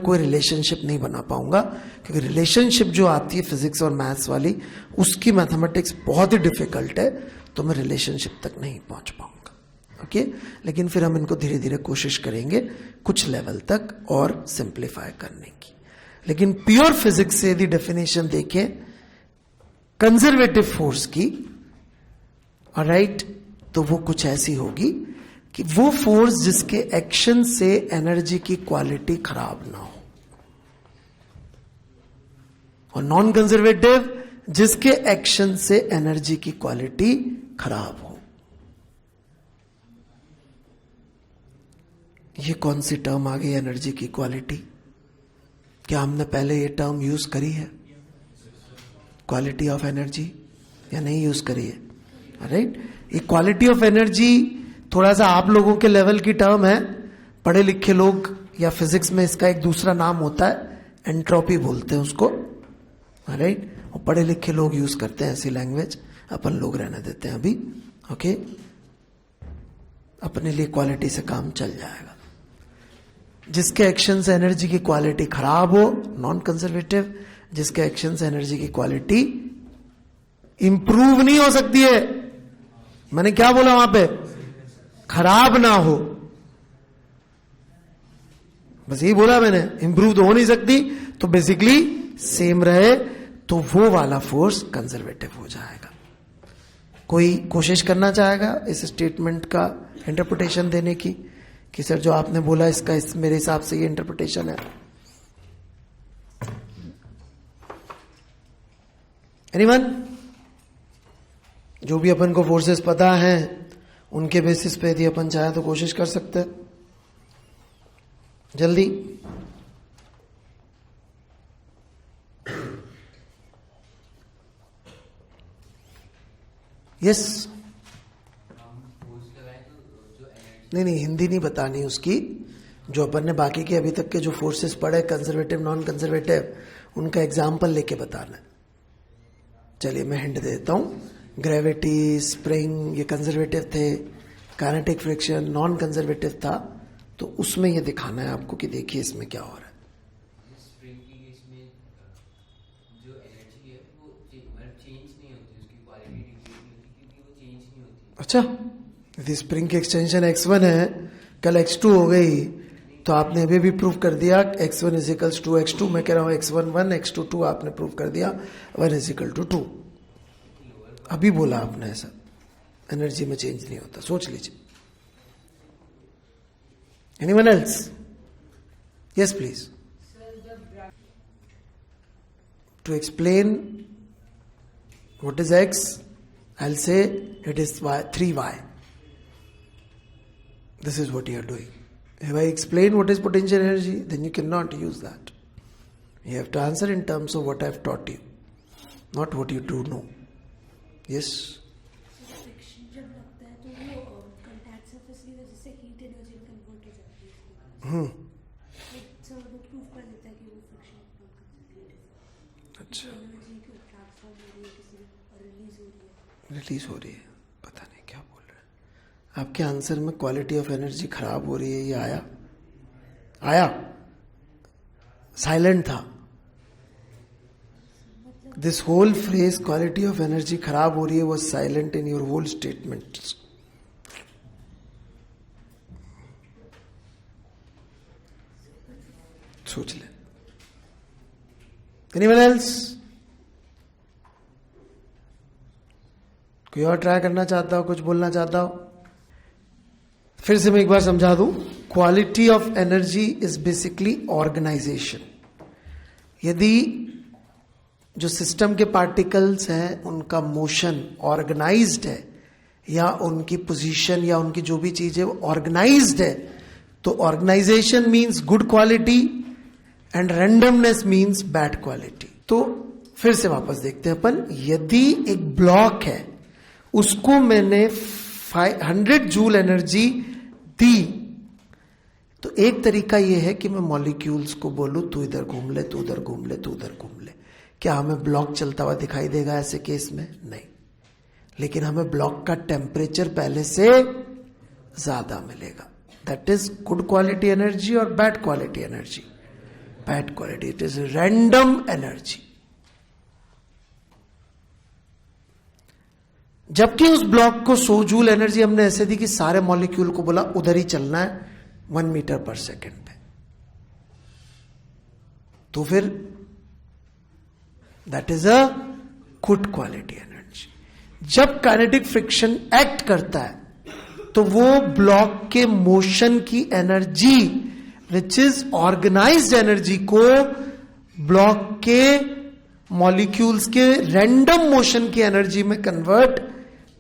कोई रिलेशनशिप नहीं बना पाऊंगा, क्योंकि रिलेशनशिप जो आती है फिजिक्स और मैथ्स वाली, उसकी मैथमेटिक्स बहुत ही डिफिकल्ट है, तो मैं रिलेशनशिप तक नहीं पहुंच पाऊंगा. ओके, लेकिन फिर हम इनको धीरे धीरे कोशिश करेंगे कुछ लेवल तक और सिंप्लीफाई करने की. लेकिन प्योर फिजिक्स से यदि डेफिनेशन देखें कंजर्वेटिव फोर्स की, ऑलराइट, तो वो कुछ ऐसी होगी कि वो फोर्स जिसके एक्शन से एनर्जी की क्वालिटी खराब ना हो, और नॉन कंजर्वेटिव जिसके एक्शन से एनर्जी की क्वालिटी खराब हो. ये कौन सी टर्म आ गई, एनर्जी की क्वालिटी? क्या हमने पहले ये टर्म यूज करी है, क्वालिटी ऑफ एनर्जी, या नहीं यूज करी है? राइट, ये क्वालिटी ऑफ एनर्जी थोड़ा सा आप लोगों के लेवल की टर्म है. पढ़े लिखे लोग या फिजिक्स में इसका एक दूसरा नाम होता है, एंट्रोपी बोलते हैं उसको, राइट. और पढ़े लिखे लोग यूज करते हैं ऐसी लैंग्वेज, अपन लोग रहने देते हैं अभी. ओके, अपने लिए क्वालिटी से काम चल जाएगा. जिसके एक्शन से एनर्जी की क्वालिटी खराब हो, नॉन कंजर्वेटिव. जिसके एक्शन से एनर्जी की क्वालिटी इंप्रूव नहीं हो सकती है, मैंने क्या बोला वहां पे, खराब ना हो, बस यही बोला मैंने. इंप्रूव तो हो नहीं सकती, तो बेसिकली सेम रहे, तो वो वाला फोर्स कंजर्वेटिव हो जाएगा. कोई कोशिश करना चाहेगा इस स्टेटमेंट का इंटरप्रिटेशन देने की, कि सर जो आपने बोला इसका मेरे हिसाब से ये इंटरप्रिटेशन है? एनीवन? जो भी अपन को फोर्सेस पता हैं उनके बेसिस पे यदि अपन चाहे तो कोशिश कर सकते हैं. जल्दी. यस. नहीं, हिंदी नहीं बतानी उसकी. जो अपन ने बाकी के अभी तक के जो फोर्सेस पढ़े, कंजर्वेटिव नॉन कंजर्वेटिव, उनका एग्जाम्पल लेके बताना है. चलिए मैं हिंट दे देता हूं. ग्रेविटी, स्प्रिंग, ये कंजर्वेटिव थे. काइनेटिक फ्रिक्शन नॉन कंजर्वेटिव था. तो उसमें ये दिखाना है आपको कि देखिए इसमें क्या हो रहा है. स्प्रिंग की केस में जो एनर्जी है वो चेंज नहीं होती, उसकी क्वालिटी डिक्रीज नहीं होती, क्योंकि वो चेंज नहीं होती. अच्छा, यदि स्प्रिंग की एक्सटेंशन x1 है, कल x2 हो गई, तो आपने अभी भी प्रूव कर दिया x1 इजिकल्स टू x2. मैं कह रहा हूं x1 1, x2 2, आपने प्रूव कर दिया 1 इजिकल टू 2. अभी बोला आपने ऐसा, एनर्जी में चेंज नहीं होता. सोच लीजिए. Anyone else? Yes please. To explain what is x, I will say it is 3y. This is what you are doing. If I explain what is potential energy, then you cannot use that. You have to answer in terms of what I have taught you, not what you do know. Yes? Friction जब लगता है तो वो contact surface की वजह से heat energy में convert हो जाती है. सर वो प्रूव कर देता है कि वो फ्रिक्शन अच्छा, एनर्जी की ट्रांसफॉर्म हो रही है, किसी और रिलीज हो रही है. रिलीज हो रही है, पता नहीं क्या बोल रहे हैं. आपके आंसर में क्वालिटी ऑफ एनर्जी खराब हो रही है, ये आया साइलेंट था. This whole phrase quality of energy खराब हो रही है was silent in your whole statement. सोच ले. Anyone else? कोई और ट्राई करना चाहता हो, कुछ बोलना चाहता हो? फिर से मैं एक बार समझा दूं. Quality of energy is basically organisation. यदि जो सिस्टम के पार्टिकल्स हैं उनका मोशन ऑर्गेनाइज्ड है, या उनकी पोजीशन या उनकी जो भी चीज है वो ऑर्गेनाइज्ड है, तो organisation means good quality and randomness means bad quality. तो फिर से वापस देखते हैं अपन. यदि एक ब्लॉक है, उसको मैंने 100 जूल एनर्जी दी, तो एक तरीका यह है कि मैं मॉलिक्यूल्स को बोलूं तू इधर घूम ले, तू उधर घूम ले, तू उधर घूम ले. क्या हमें ब्लॉक चलता हुआ दिखाई देगा ऐसे केस में? नहीं. लेकिन हमें ब्लॉक का टेम्परेचर पहले से ज्यादा मिलेगा. That is good quality energy और bad quality energy. Bad quality, it is random energy. जबकि उस ब्लॉक को 100 जूल एनर्जी हमने ऐसे दी कि सारे मॉलिक्यूल को बोला उधर ही चलना है 1 मीटर पर सेकेंड पे, तो फिर that is a good quality energy. जब काइनेटिक फ्रिक्शन एक्ट करता है तो वो ब्लॉक के मोशन की energy which is organised energy को ब्लॉक के मॉलिक्यूल्स के रैंडम मोशन की एनर्जी में कन्वर्ट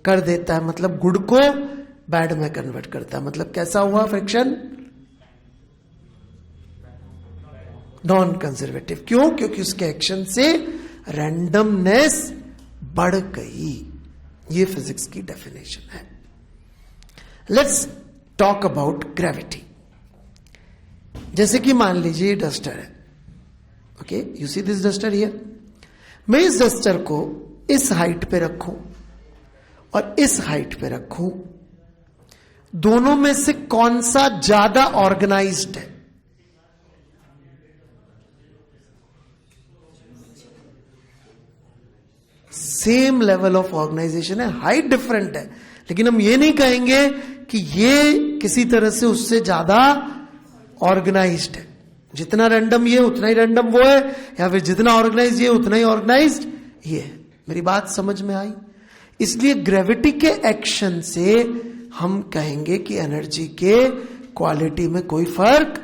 कर देता है. मतलब गुड को बैड में कन्वर्ट करता है. मतलब कैसा हुआ फ्रिक्शन? Non conservative. क्यों? क्योंकि उसके एक्शन से रैंडमनेस बढ़ गई. ये फिजिक्स की डेफिनेशन है. Let's talk about gravity. जैसे कि मान लीजिए डस्टर है. Okay, you see this duster here. मैं इस डस्टर को इस हाइट पे रखूं और इस हाइट पे रखूं, दोनों में से कौन सा ज्यादा ऑर्गेनाइज्ड है? सेम लेवल ऑफ ऑर्गेनाइजेशन है, हाइट डिफरेंट है, लेकिन हम ये नहीं कहेंगे कि ये किसी तरह से उससे ज्यादा ऑर्गेनाइज्ड है. जितना रैंडम ये उतना ही रैंडम वो है, या फिर जितना ऑर्गेनाइज ये उतना ही ऑर्गेनाइज्ड ये है. मेरी बात समझ में आई? इसलिए ग्रेविटी के एक्शन से हम कहेंगे कि एनर्जी के क्वालिटी में कोई फर्क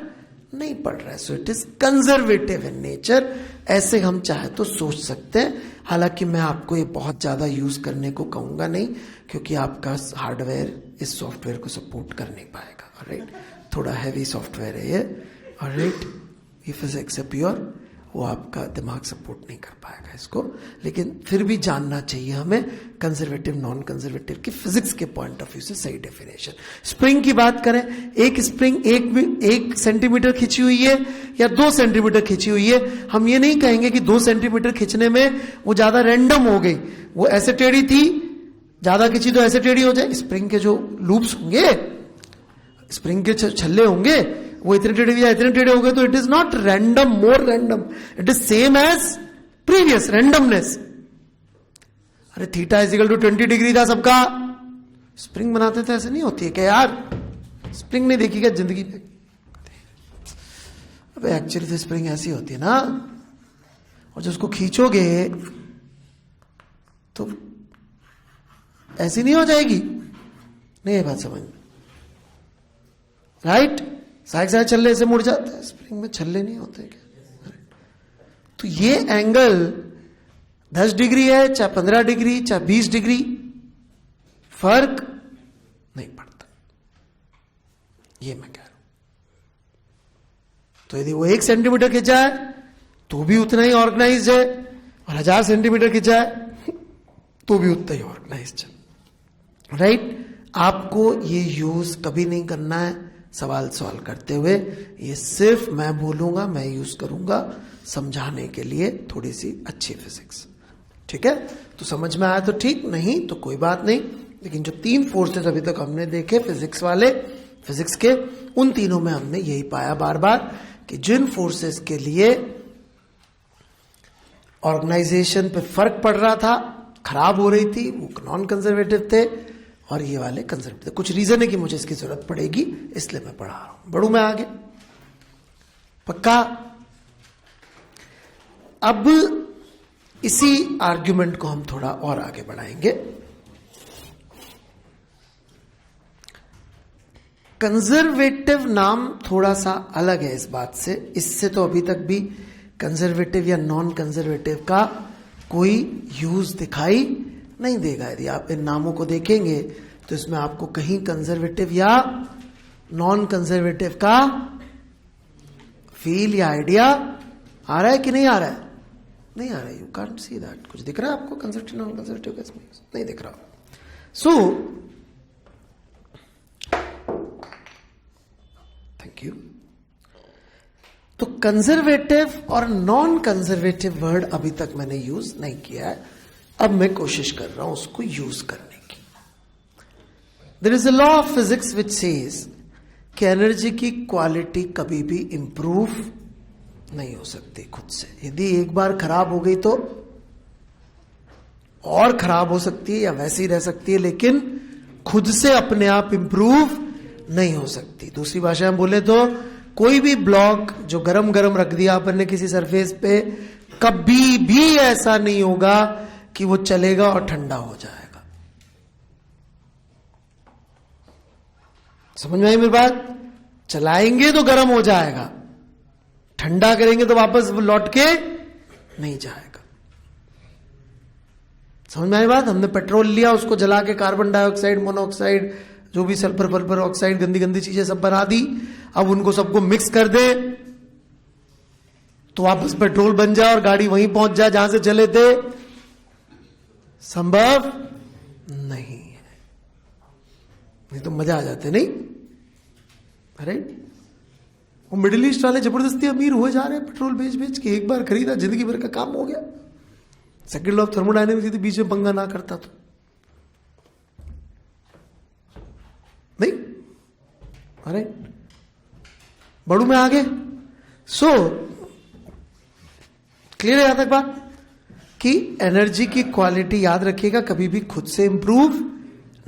नहीं पड़ रहा है. So it is conservative in nature. ऐसे हम चाहे तो सोच सकते हैं. हालांकि मैं आपको ये बहुत ज्यादा यूज करने को कहूंगा नहीं, क्योंकि आपका हार्डवेयर इस सॉफ्टवेयर को सपोर्ट कर नहीं पाएगा. ऑलराइट, थोड़ा हैवी सॉफ्टवेयर है ये. ऑलराइट, ये फिजिक्स है प्योर, वो आपका दिमाग सपोर्ट नहीं कर पाएगा इसको. लेकिन फिर भी जानना चाहिए हमें कंजर्वेटिव नॉन कंजर्वेटिव की फिजिक्स के पॉइंट ऑफ व्यू से सही डेफिनेशन. स्प्रिंग की बात करें, एक स्प्रिंग 1 सेंटीमीटर खिंची हुई है या 2 सेंटीमीटर खिंची हुई है, हम ये नहीं कहेंगे कि 2 सेंटीमीटर खिंचने में वो ज्यादा रैंडम हो गई. वो ऐसे टेढ़ी थी, ज्यादा खिंची तो ऐसे टेढ़ी हो जाए. स्प्रिंग के जो लूप्स होंगे, स्प्रिंग के छल्ले होंगे, वो इतने टेढ़े या इतने टेढ़े हो गए, तो it is not random, more random. It is same as previous randomness. अरे थीटा इजिकल टू 20 डिग्री था सबका. स्प्रिंग बनाते थे ऐसे नहीं होती है क्या यार? स्प्रिंग नहीं देखी क्या जिंदगी में? अबे एक्चुअली तो स्प्रिंग ऐसी होती है ना, और जब उसको खींचोगे तो ऐसी नहीं हो जाएगी. नहीं, ये बात समझ में राइट? साइड साइड छल्ले से मुड़ जाते हैं, स्प्रिंग में छल्ले नहीं होते क्या? तो ये एंगल 10 डिग्री है, चाहे 15 डिग्री, चाहे 20 डिग्री, फर्क नहीं पड़ता. ये मैं कह रहा हूं. तो यदि वो 1 सेंटीमीटर खिंचा है तो भी उतना ही ऑर्गेनाइज है, और 1000 सेंटीमीटर खिंचा है तो भी उतना ही ऑर्गेनाइज है. राइट? आपको ये यूज कभी नहीं करना है सवाल सॉल्व करते हुए. ये सिर्फ मैं बोलूंगा, मैं यूज करूंगा समझाने के लिए थोड़ी सी अच्छी फिजिक्स. ठीक है? तो समझ में आया तो ठीक, नहीं तो कोई बात नहीं. लेकिन जो 3 फोर्सेस अभी तक हमने देखे फिजिक्स वाले, फिजिक्स के, उन तीनों में हमने यही पाया बार बार कि जिन फोर्सेस के लिए ऑर्गेनाइजेशन पे फर्क पड़ रहा था, खराब हो रही थी, वो नॉन कंजर्वेटिव थे, और ये वाले कंजर्वेटिव. कुछ रीजन है कि मुझे इसकी जरूरत पड़ेगी, इसलिए मैं पढ़ा रहा हूं. बढ़ू मैं आगे? पक्का? अब इसी आर्ग्यूमेंट को हम थोड़ा और आगे बढ़ाएंगे. कंजर्वेटिव नाम थोड़ा सा अलग है इस बात से. इससे तो अभी तक भी कंजर्वेटिव या नॉन कंजर्वेटिव का कोई यूज दिखाई नहीं देगा. यदि आप इन नामों को देखेंगे तो इसमें आपको कहीं कंजर्वेटिव या नॉन कंजर्वेटिव का फील या आइडिया आ रहा है कि नहीं आ रहा है? नहीं आ रहा है. You can't see that. कुछ दिख रहा है आपको कंजर्वेटिव नॉन कंजर्वेटिव का इसमें? नहीं दिख रहा. So thank you. तो कंजर्वेटिव और नॉन कंजर्वेटिव वर्ड अभी तक मैंने यूज नहीं किया है. अब मैं कोशिश कर रहा हूं उसको यूज करने की. There is a law of physics which says कि एनर्जी की क्वालिटी कभी भी इंप्रूव नहीं हो सकती खुद से। यदि एक बार खराब हो गई तो और खराब हो सकती है या वैसी ही रह सकती है, लेकिन खुद से अपने आप इंप्रूव नहीं हो सकती। दूसरी भाषा में बोले तो कोई भी ब्लॉक जो गरम गरम रख दिया अपन ने किसी सरफेस पे, कभी भी ऐसा नहीं होगा कि वो चलेगा और ठंडा हो जाएगा। समझ में आई मेरी बात? चलाएंगे तो गर्म हो जाएगा, ठंडा करेंगे तो वापस लौट के नहीं जाएगा। समझ में आई बात? हमने पेट्रोल लिया, उसको जला के कार्बन डाइऑक्साइड, मोनोऑक्साइड, जो भी सल्फर पल्फर ऑक्साइड, गंदी गंदी चीजें सब बना दी। अब उनको सबको मिक्स कर दे तो वापस पेट्रोल बन जाए और गाड़ी वहीं पहुंच जाए जहां से चले थे, संभव नहीं है। नहीं तो मजा आ जाते नहीं? अरे वो मिडिल ईस्ट वाले जबरदस्ती अमीर हुए जा रहे हैं पेट्रोल बेच बेच के। एक बार खरीदा, जिंदगी भर का काम हो गया। सेकंड लॉ ऑफ थर्मोडायनेमिक्स यदि बीच में पंगा ना करता तो नहीं। अरे बड़ू में आगे। सो क्लियर है यहां तक बात कि एनर्जी की क्वालिटी याद रखिएगा कभी भी खुद से इंप्रूव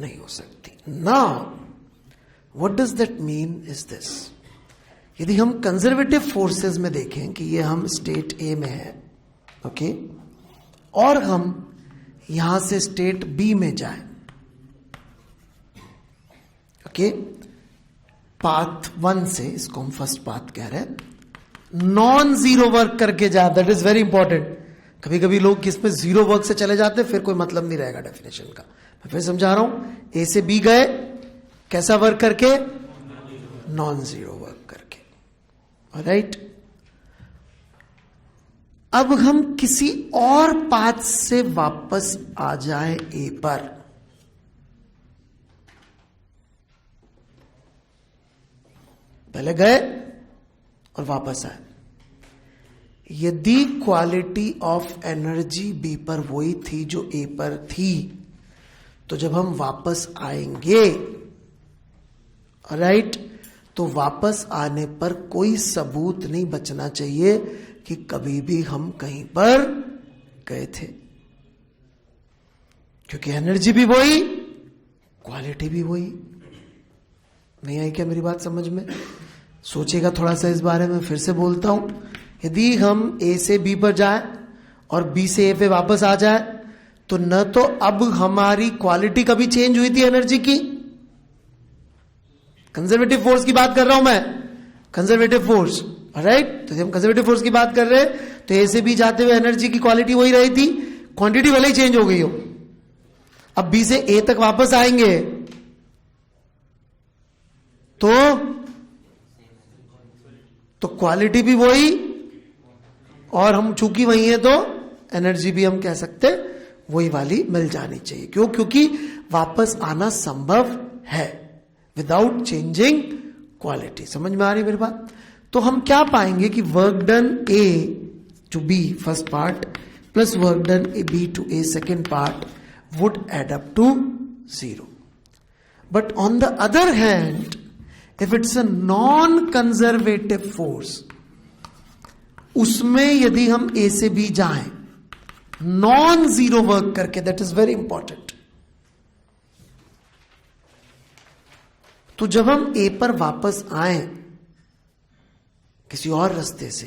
नहीं हो सकती। Now what does that mean is this, यदि हम कंजर्वेटिव फोर्सेस में देखें कि ये हम स्टेट ए में है, ओके, और हम यहां से स्टेट बी में जाएं, ओके, पाथ 1 से, इसको हम फर्स्ट पाथ कह रहे हैं, नॉन जीरो वर्क करके जाए, दैट इज वेरी इंपॉर्टेंट। कभी कभी लोग किसमें जीरो वर्क से चले जाते हैं, फिर कोई मतलब नहीं रहेगा डेफिनेशन का। मैं फिर समझा रहा हूं, ए से बी गए, कैसा वर्क करके? नॉन जीरो वर्क करके, ऑलराइट। अब हम किसी और पाथ से वापस आ जाए ए पर। पहले गए और वापस आए। यदि क्वालिटी ऑफ एनर्जी बी पर वही थी जो ए पर थी, तो जब हम वापस आएंगे, राइट, तो वापस आने पर कोई सबूत नहीं बचना चाहिए कि कभी भी हम कहीं पर गए थे, क्योंकि एनर्जी भी वही, क्वालिटी भी वही। नहीं आई क्या मेरी बात समझ में? सोचेगा थोड़ा सा इस बारे में, फिर से बोलता हूं। यदि हम ए से बी पर जाए और बी से ए पे वापस आ जाए, तो न तो अब हमारी क्वालिटी कभी चेंज हुई थी एनर्जी की, कंजर्वेटिव फोर्स की बात कर रहा हूं मैं, कंजर्वेटिव फोर्स, राइट। तो जब हम कंजर्वेटिव फोर्स की बात कर रहे हैं तो ए से बी जाते हुए एनर्जी की क्वालिटी वही रही थी, क्वांटिटी भले ही चेंज हो गई हो। अब बी से ए तक वापस आएंगे तो क्वालिटी भी वही, और हम चूंकि वही है तो एनर्जी भी हम कह सकते वही वाली मिल जानी चाहिए। क्यों? क्योंकि वापस आना संभव है विदाउट चेंजिंग क्वालिटी। समझ में आ रही है मेरी बात? तो हम क्या पाएंगे कि work done A to B first part plus work done A B to A second part would add up to 0. But on the other hand, if it's a non-conservative force, उसमें यदि हम ए से बी जाएं non zero work करके, that is very important, तो जब हम ए पर वापस आए किसी और रास्ते से,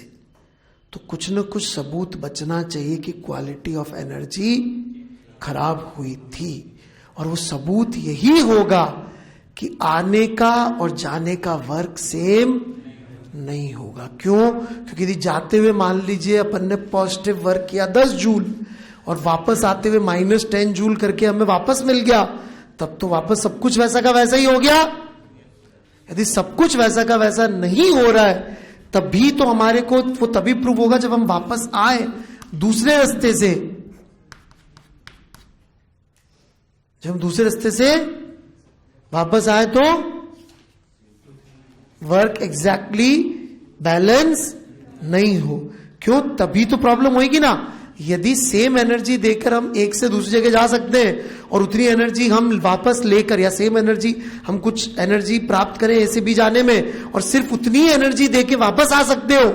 तो कुछ न कुछ सबूत बचना चाहिए कि क्वालिटी ऑफ एनर्जी खराब हुई थी। और वो सबूत यही होगा कि आने का और जाने का वर्क सेम नहीं होगा। क्यों? क्योंकि यदि जाते हुए मान लीजिए अपन ने पॉजिटिव वर्क किया 10 जूल और वापस आते हुए -10 जूल करके हमें वापस मिल गया, तब तो वापस सब कुछ वैसा का वैसा ही हो गया। यदि सब कुछ वैसा का वैसा नहीं हो रहा है, तब भी तो हमारे को वो तभी प्रूव होगा जब हम वापस आए दूसरे रास्ते से। जब हम दूसरे रास्ते से वापस आए तो वर्क एग्जैक्टली बैलेंस नहीं हो। क्यों? तभी तो प्रॉब्लम होगी ना। यदि सेम एनर्जी देकर हम एक से दूसरी जगह जा सकते हैं और उतनी एनर्जी हम वापस लेकर, या सेम एनर्जी हम कुछ एनर्जी प्राप्त करें ए से बी जाने में और सिर्फ उतनी एनर्जी देके वापस आ सकते हो,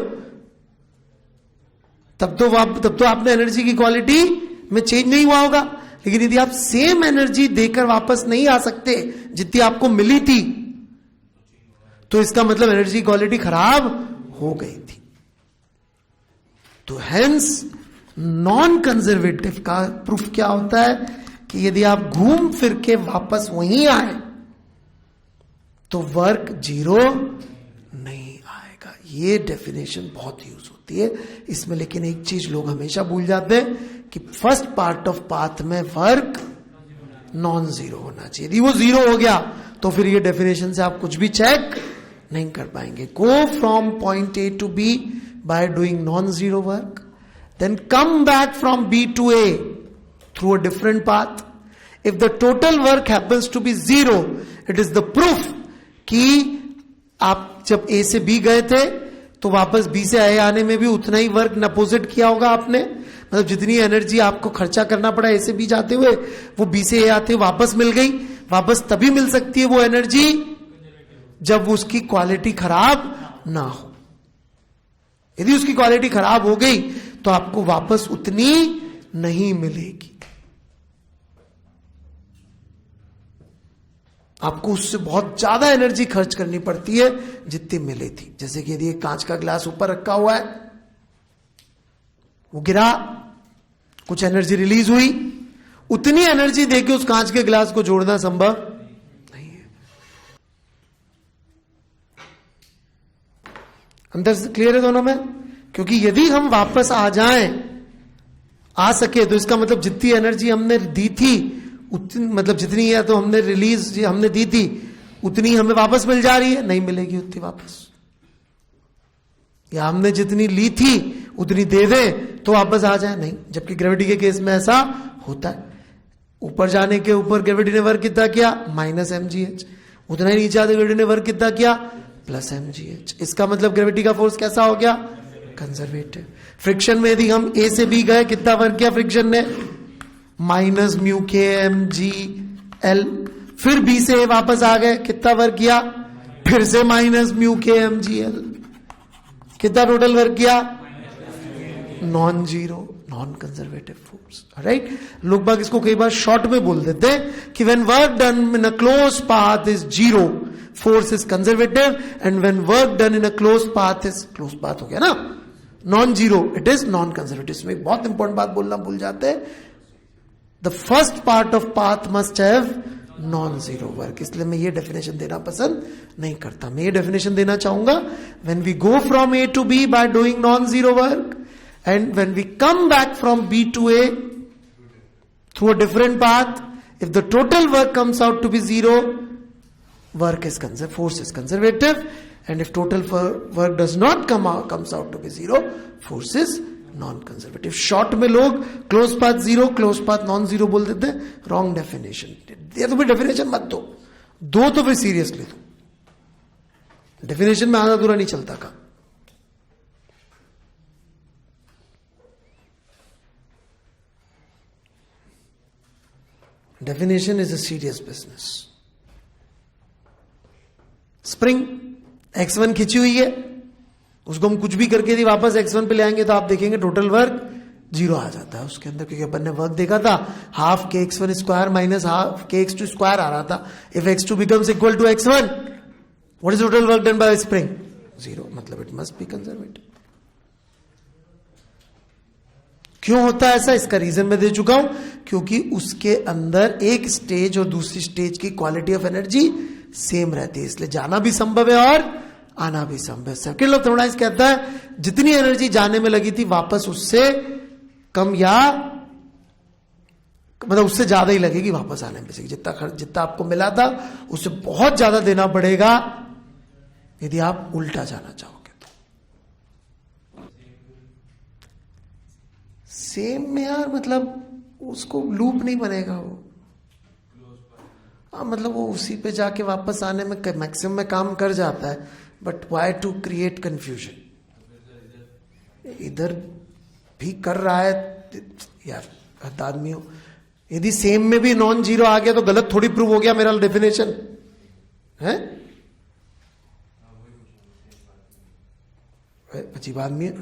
तब तो आपने एनर्जी की क्वालिटी में चेंज नहीं हुआ होगा। लेकिन यदि आप सेम एनर्जी देकर वापस नहीं आ सकते जितनी आपको मिली थी, तो इसका मतलब एनर्जी क्वालिटी खराब हो गई थी। तो हेंस नॉन कंजर्वेटिव का प्रूफ क्या होता है कि यदि आप घूम फिर के वापस वहीं आए तो वर्क जीरो नहीं आएगा। ये डेफिनेशन बहुत यूज होती है इसमें। लेकिन एक चीज लोग हमेशा भूल जाते हैं कि फर्स्ट पार्ट ऑफ पाथ में वर्क नॉन जीरो होना चाहिए। यदि वो जीरो हो गया तो फिर ये डेफिनेशन से आप कुछ भी चेक नहीं कर पाएंगे। Go from point A to B by doing non zero work, then come back from B to A through a different path. If the total work happens to be zero, it is the proof कि आप जब A से B गए थे तो वापस B से A आने में भी उतना ही वर्क डिपॉजिट किया होगा आपने। मतलब जितनी एनर्जी आपको खर्चा करना पड़ा A से B जाते हुए, वो B से A आते हुए वापस मिल गई। वापस तभी मिल सकती है वो एनर्जी जब उसकी क्वालिटी खराब ना हो। यदि उसकी क्वालिटी खराब हो गई तो आपको वापस उतनी नहीं मिलेगी, आपको उससे बहुत ज्यादा एनर्जी खर्च करनी पड़ती है जितनी मिली थी। जैसे कि यदि एक कांच का गिलास ऊपर रखा हुआ है, वो गिरा, कुछ एनर्जी रिलीज हुई, उतनी एनर्जी देके उस कांच के गिलास को जोड़ना संभव नहीं है। अंदर से क्लियर है दोनों में? क्योंकि यदि हम वापस आ सके तो इसका मतलब जितनी एनर्जी हमने दी थी उतनी, मतलब जितनी है तो हमने रिलीज हमने दी थी उतनी हमें वापस मिल जा रही है, नहीं मिलेगी उतनी वापस। या हमने जितनी ली थी उतनी दे दे तो वापस आ जाए, नहीं। जबकि ग्रेविटी के केस में ऐसा होता है। ऊपर जाने के ऊपर ग्रेविटी ने वर्क कितना किया? -mgh। उतना ही नीचे आते ग्रेविटी ने वर्क कितना किया? +mgh। इसका मतलब ग्रेविटी का फोर्स कैसा हो गया? कंजर्वेटिव। फ्रिक्शन में यदि हम ए से बी गए, कितना वर्क किया फ्रिक्शन ने? -μkmgl। फिर बी से ए वापस आ गए, कितना वर्क किया? फिर से -μkmgl। कितना टोटल वर्क किया? Non zero, non conservative force. Right. लोग बाग इसको कई बार शॉर्ट में बोल देते हैं कि when work done in a close path is zero, force is conservative, and when work done in a close path is, close path हो गया ना, non zero, it is non conservative. इसमें एक बहुत इंपॉर्टेंट बात बोलना भूल जाते हैं, the first part of path must have non zero work. इसलिए मैं ये डेफिनेशन देना पसंद नहीं करता। मैं ये डेफिनेशन देना चाहूंगा, when we go from A to B by doing non zero work, and when we come back from B to A through a different path, if the total work comes out to be zero, force is conservative, and if total work does not comes out to be zero, force is non-conservative. Short में लोग close path zero, close path non zero बोल देते हैं, wrong definition. ये तो फिर definition मत दो तो फिर सीरियसली दो। डेफिनेशन में आधा दूरा नहीं चलता का। Definition is a serious business. Spring x1 खिंची हुई है, उसको हम कुछ भी करके यदि वापस x1 पे ले आएंगे तो आप देखेंगे टोटल वर्क जीरो आ जाता है उसके अंदर, क्योंकि अपन ने वर्क देखा था half kx1 square minus half kx2 square आ रहा था। If x2 becomes equal to x1, what is total work done by spring? Zero. मतलब it must be conservative. क्यों होता है ऐसा? इसका रीजन मैं दे चुका हूं, क्योंकि उसके अंदर एक स्टेज और दूसरी स्टेज की क्वालिटी ऑफ एनर्जी सेम रहती है, इसलिए जाना भी संभव है और आना भी संभव है। सर्किल ऑफ थर्मोडायनामिक्स कहता है जितनी एनर्जी जाने में लगी थी वापस उससे कम या मतलब उससे ज्यादा ही लगेगी वापस आने में। जितना आपको मिला था उससे बहुत ज्यादा देना पड़ेगा यदि आप उल्टा जाना चाहोगे। सेम में यार मतलब उसको लूप नहीं बनेगा वो, मतलब वो उसी पे जाके वापस आने में मैक्सिमम में काम कर जाता है, but why to create confusion? इधर भी कर रहा है यार, हद आदमी हो। यदि सेम में भी नॉन जीरो आ गया तो गलत थोड़ी प्रूव हो गया मेरा डेफिनेशन है? अजीब आदमी है।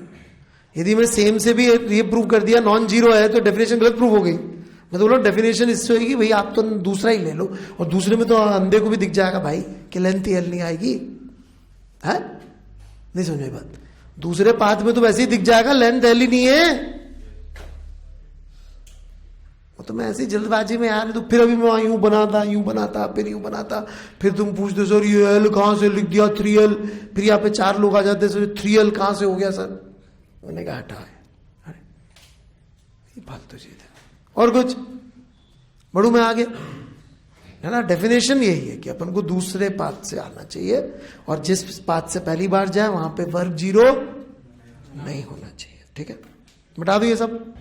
यदि मैं सेम से भी ये प्रूव कर दिया नॉन जीरो है तो डेफिनेशन गलत प्रूव हो गई। मैं तो बोला डेफिनेशन इससे होगी भाई आप तो दूसरा ही ले लो, और दूसरे में तो अंधे को भी दिख जाएगा भाई कि लेंथ एल नहीं आएगी, है नहीं समझ में बात। दूसरे पाथ में तो वैसे ही दिख जाएगा लेंथ एल ही नहीं है। तो मैं ऐसी जल्दबाजी में यार, तो फिर अभी मैं यूं बनाता फिर यूं बनाता, फिर तुम पूछते सर ये एल कहां से लिख दिया 3L, फिर यहाँ पे 4 लोग आ जाते सर 3L कहां से हो गया सर। मैंने कहा हटा है, ये फालतू चीज है। और कुछ बढ़ू मैं आगे, है ना। डेफिनेशन यही है कि अपन को दूसरे पाथ से आना चाहिए, और जिस पाथ से पहली बार जाए वहां पे वर्ब जीरो नहीं होना चाहिए। ठीक है, मिटा दो ये सब।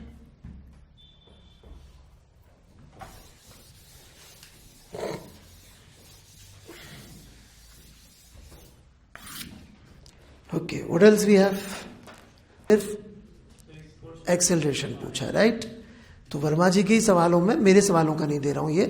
Okay, what else we have? Acceleration पूछा, राइट। तो वर्मा जी के ही सवालों में, मेरे सवालों का नहीं दे रहा हूं ये,